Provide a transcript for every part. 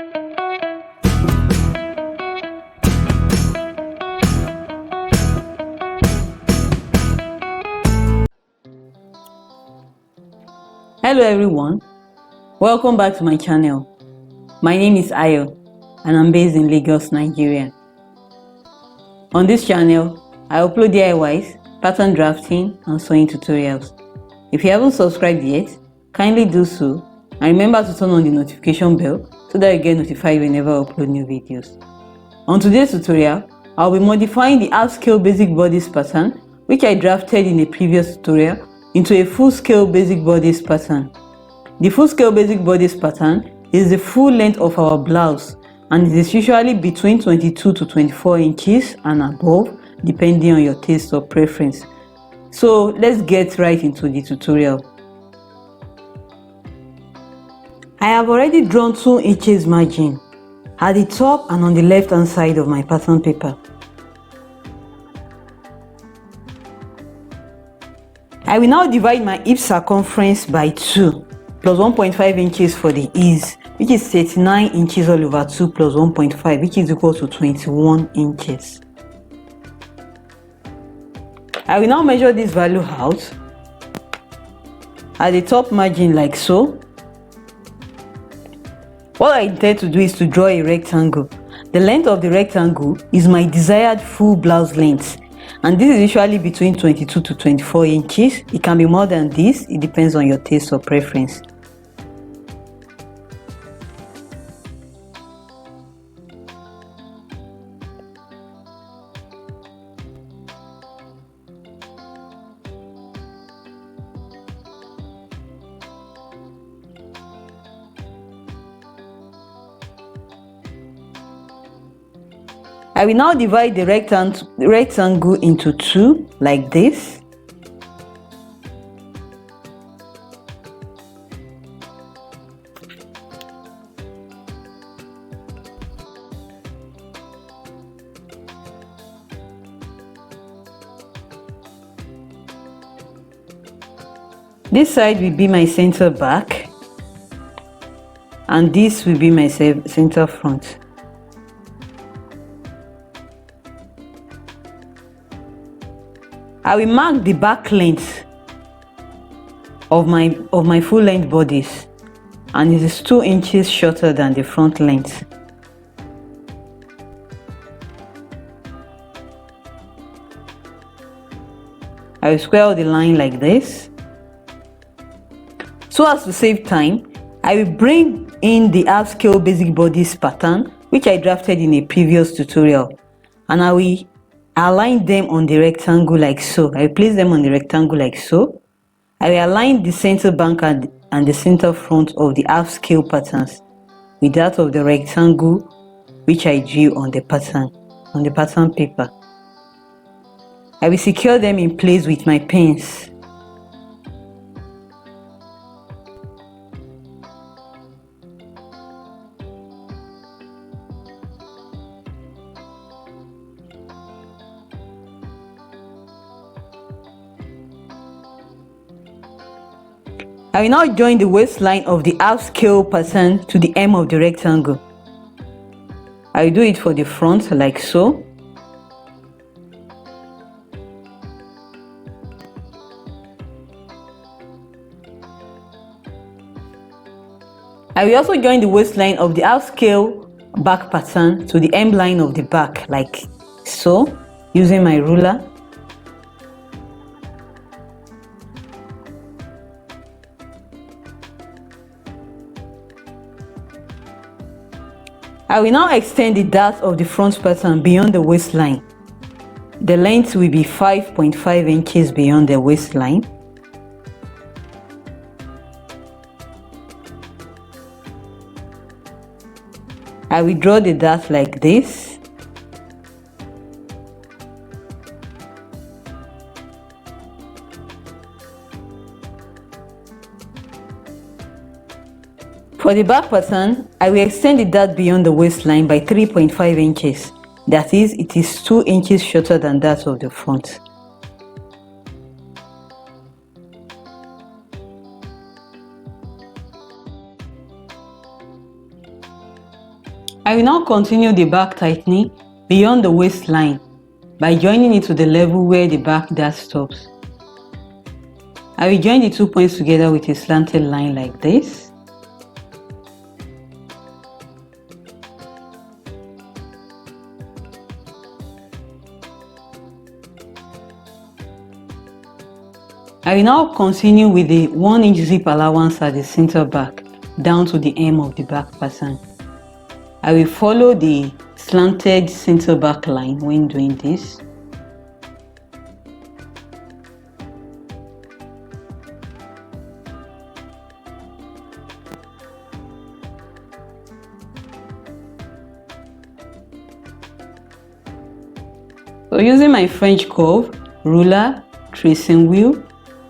Hello everyone, welcome back to my channel. My name is Ayo and I'm based in Lagos, Nigeria. On this channel, I upload DIYs, pattern drafting and sewing tutorials. If you haven't subscribed yet, kindly do so and remember to turn on the notification bell so that you get notified whenever I upload new videos. On today's tutorial, I'll be modifying the half-scale basic bodice pattern which I drafted in a previous tutorial into a full-scale basic bodice pattern. The full-scale basic bodice pattern is the full length of our blouse and it is usually between 22 to 24 inches and above depending on your taste or preference. So let's get right into the tutorial. I have already drawn 2 inches margin at the top and on the left hand side of my pattern paper. I will now divide my hip circumference by 2 plus 1.5 inches for the ease, which is 39 inches all over 2 plus 1.5, which is equal to 21 inches. I will now measure this value out at the top margin like so. What I intend to do is to draw a rectangle. The length of the rectangle is my desired full blouse length, and this is usually between 22 to 24 inches. It can be more than this, it depends on your taste or preference. I will now divide the rectangle into 2 like this. This side will be my center back and this will be my center front. I will mark the back length of my full length bodice, and it is 2 inches shorter than the front length. I will square out the line like this. So as to save time, I will bring in the half scale basic bodice pattern which I drafted in a previous tutorial, and I will align them on the rectangle like so. I will place them on the rectangle like so. I will align the center back and the center front of the half scale patterns with that of the rectangle which I drew on the pattern paper. I will secure them in place with my pins. I will now join the waistline of the half scale pattern to the hem of the rectangle. I will do it for the front like so. I will also join the waistline of the half scale back pattern to the hem line of the back like so, using my ruler. I will now extend the dart of the front pattern beyond the waistline. The length will be 5.5 inches beyond the waistline. I will draw the dart like this. For the back pattern, I will extend the dart beyond the waistline by 3.5 inches. That is, it is 2 inches shorter than that of the front. I will now continue the back tightening beyond the waistline by joining it to the level where the back dart stops. I will join the 2 points together with a slanted line like this. I will now continue with the 1-inch zip allowance at the center back down to the hem of the back pattern. I will follow the slanted center back line when doing this. So using my French curve, ruler, tracing wheel,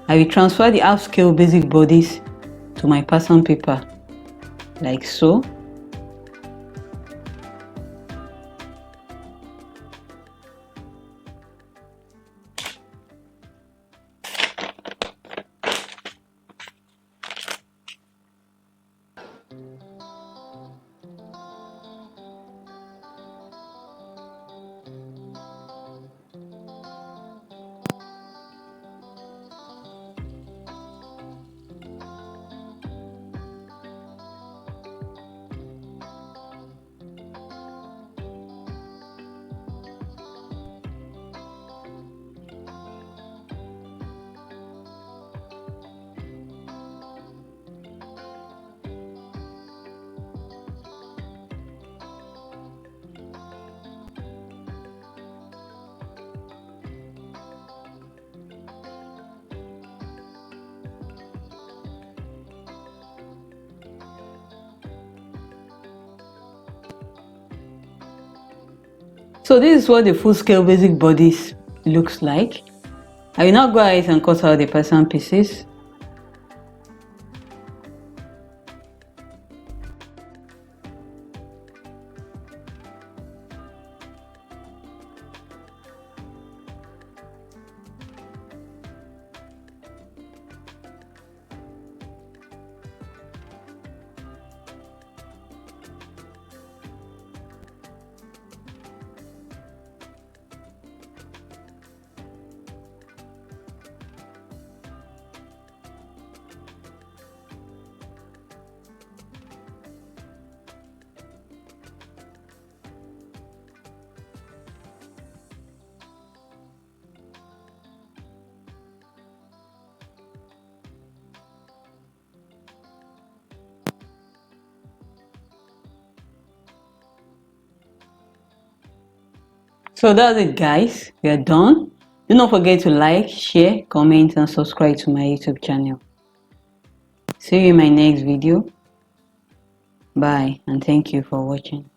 I will transfer the half scale basic bodice to my pattern paper, like so. So this is what the full scale basic bodice looks like. I will now go ahead and cut out the pattern pieces. So that's it, guys. We are done. Do not forget to like, share, comment and subscribe to my YouTube channel. See you in my next video. Bye and thank you for watching.